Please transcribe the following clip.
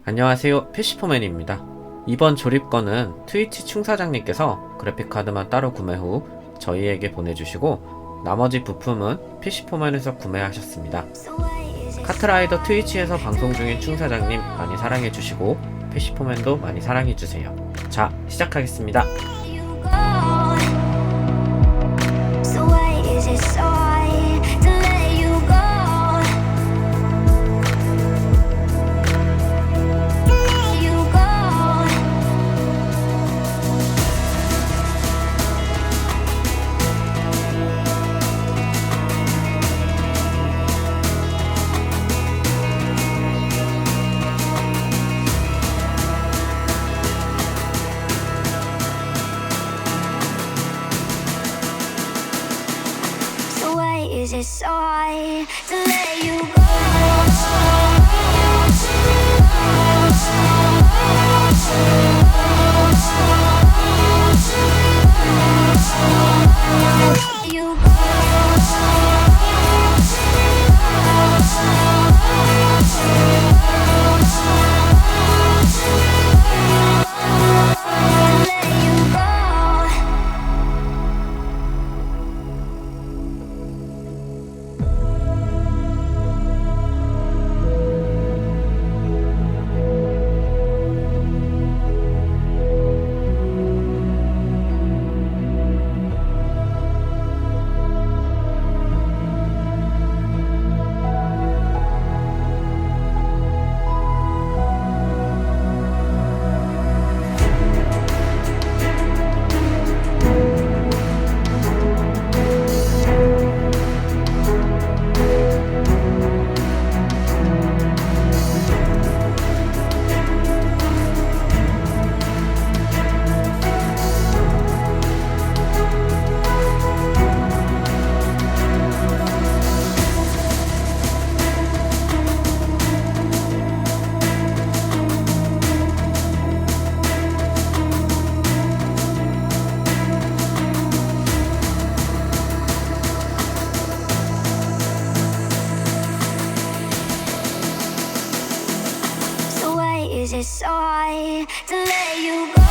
안녕하세요, PC포맨입니다. 이번 조립건은 트위치 충사장님께서 그래픽카드만 따로 구매 후 저희에게 보내주시고 나머지 부품은 PC포맨에서 구매하셨습니다. 카트라이더 트위치에서 방송 중인 충사장님 많이 사랑해주시고 PC포맨도 많이 사랑해주세요. 자, 시작하겠습니다. Is it so hard to let you go? Let you Is it so hard to let you go?